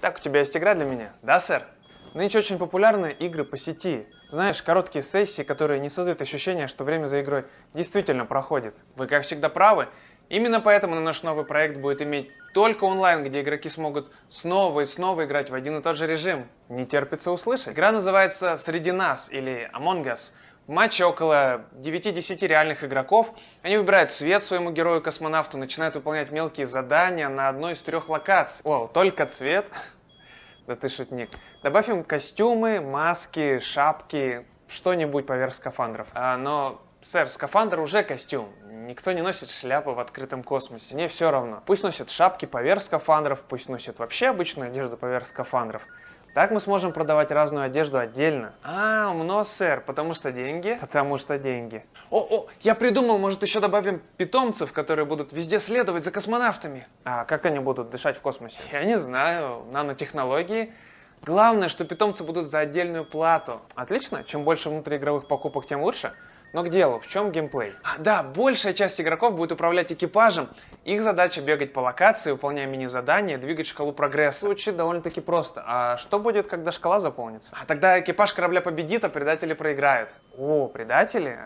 Так, у тебя есть игра для меня? Да, сэр? Нынче очень популярны игры по сети. Знаешь, короткие сессии, которые не создают ощущения, что время за игрой действительно проходит. Вы, как всегда, правы. Именно поэтому наш новый проект будет иметь только онлайн, где игроки смогут снова и снова играть в один и тот же режим. Не терпится услышать. Игра называется «Среди нас» или Among Us. В матче около 9-10 реальных игроков. Они выбирают цвет своему герою-космонавту, начинают выполнять мелкие задания на одной из 3 локаций. О, только цвет? Да ты шутник. Добавь им костюмы, маски, шапки, что-нибудь поверх скафандров. Но, сэр, скафандр уже костюм. Никто не носит шляпы в открытом космосе, мне все равно. Пусть носят шапки поверх скафандров, пусть носят вообще обычную одежду поверх скафандров. Так мы сможем продавать разную одежду отдельно. Умно, сэр, потому что деньги? Потому что деньги. Я придумал, может еще добавим питомцев, которые будут везде следовать за космонавтами. А как они будут дышать в космосе? Я не знаю, нанотехнологии. Главное, что питомцы будут за отдельную плату. Отлично, чем больше внутриигровых покупок, тем лучше. Но к делу, в чем геймплей? Да, большая часть игроков будет управлять экипажем. Их задача бегать по локации, выполняя мини-задания, двигать шкалу прогресса. Звучит довольно-таки просто. А что будет, когда шкала заполнится? Тогда экипаж корабля победит, а предатели проиграют. О, предатели?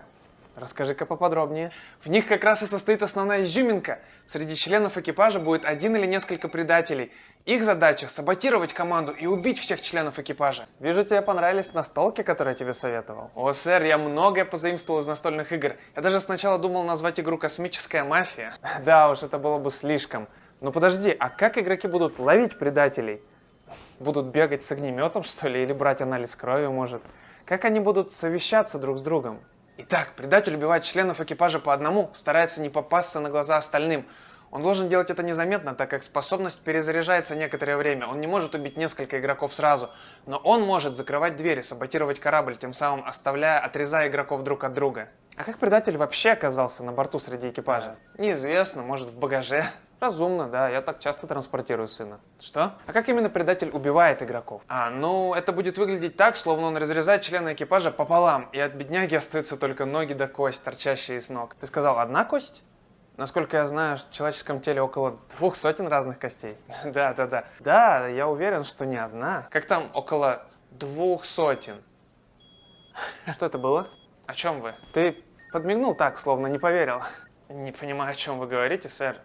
Расскажи-ка поподробнее. В них как раз и состоит основная изюминка. Среди членов экипажа будет один или несколько предателей. Их задача — саботировать команду и убить всех членов экипажа. Вижу, тебе понравились настолки, которые я тебе советовал. О, сэр, я многое позаимствовал из настольных игр. Я даже сначала думал назвать игру «Космическая мафия». Да уж, это было бы слишком. Но подожди, а как игроки будут ловить предателей? Будут бегать с огнеметом, что ли, или брать анализ крови, может? Как они будут совещаться друг с другом? Итак, предатель убивает членов экипажа по одному, старается не попасться на глаза остальным. Он должен делать это незаметно, так как способность перезаряжается некоторое время. Он не может убить несколько игроков сразу, но он может закрывать двери, саботировать корабль, тем самым отрезая игроков друг от друга. А как предатель вообще оказался на борту среди экипажа? Неизвестно, может в багаже. Разумно, да, я так часто транспортирую сына. Что? А как именно предатель убивает игроков? Это будет выглядеть так, словно он разрезает члена экипажа пополам, и от бедняги остаются только ноги да кость, торчащие из ног. Ты сказал, одна кость? Насколько я знаю, в человеческом теле около 200 разных костей. Да. Да, я уверен, что не одна. Как там около 200? Что это было? О чем вы? Ты подмигнул так, словно не поверил. Не понимаю, о чем вы говорите, сэр.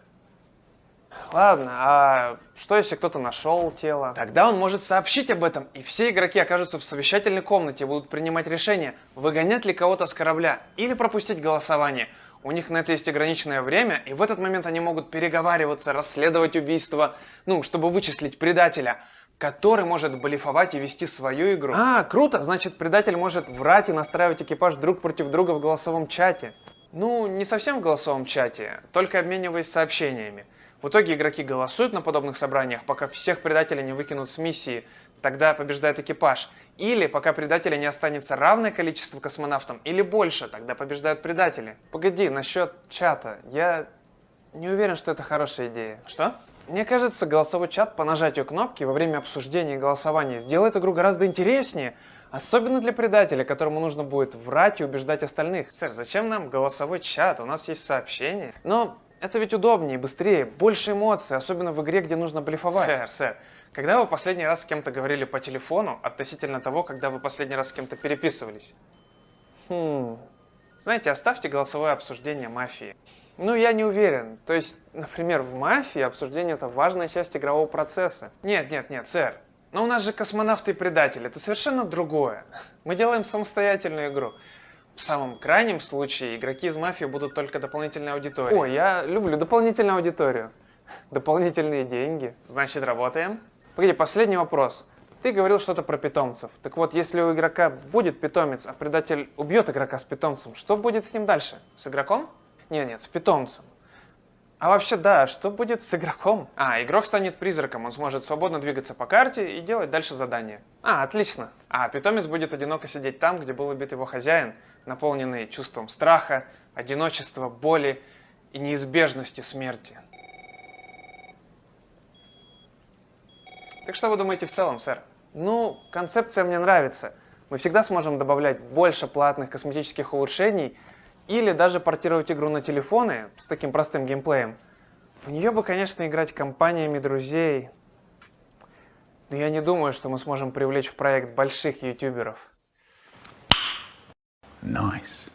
Ладно, а что если кто-то нашел тело? Тогда он может сообщить об этом, и все игроки окажутся в совещательной комнате и будут принимать решение, выгонять ли кого-то с корабля или пропустить голосование. У них на это есть ограниченное время, и в этот момент они могут переговариваться, расследовать убийство, чтобы вычислить предателя, который может блефовать и вести свою игру. Круто! Значит, предатель может врать и настраивать экипаж друг против друга в голосовом чате. Не совсем в голосовом чате, только обмениваясь сообщениями. В итоге игроки голосуют на подобных собраниях, пока всех предателей не выкинут с миссии, тогда побеждает экипаж. Или пока предателей не останется равное количество космонавтам, или больше, тогда побеждают предатели. Погоди, насчет чата. Я не уверен, что это хорошая идея. Что? Мне кажется, голосовой чат по нажатию кнопки во время обсуждения и голосования сделает игру гораздо интереснее. Особенно для предателя, которому нужно будет врать и убеждать остальных. Сэр, зачем нам голосовой чат? У нас есть сообщения. Но это ведь удобнее, быстрее, больше эмоций, особенно в игре, где нужно блефовать. Сэр, когда вы последний раз с кем-то говорили по телефону, относительно того, когда вы последний раз с кем-то переписывались? Знаете, оставьте голосовое обсуждение мафии. Я не уверен. То есть, например, в мафии обсуждение — это важная часть игрового процесса. Нет, сэр. Но у нас же космонавты и предатели, это совершенно другое. Мы делаем самостоятельную игру. В самом крайнем случае, игроки из мафии будут только дополнительной аудиторией. Ой, я люблю дополнительную аудиторию. Дополнительные деньги. Значит, работаем? Погоди, последний вопрос. Ты говорил что-то про питомцев. Так вот, если у игрока будет питомец, а предатель убьет игрока с питомцем, что будет с ним дальше? С игроком? Нет, с питомцем. А вообще, да, что будет с игроком? Игрок станет призраком, он сможет свободно двигаться по карте и делать дальше задания. Отлично. А питомец будет одиноко сидеть там, где был убит его хозяин, наполненный чувством страха, одиночества, боли и неизбежности смерти. Так что вы думаете в целом, сэр? Концепция мне нравится. Мы всегда сможем добавлять больше платных косметических улучшений или даже портировать игру на телефоны с таким простым геймплеем. В нее бы, конечно, играть компаниями друзей. Но я не думаю, что мы сможем привлечь в проект больших ютуберов. Nice.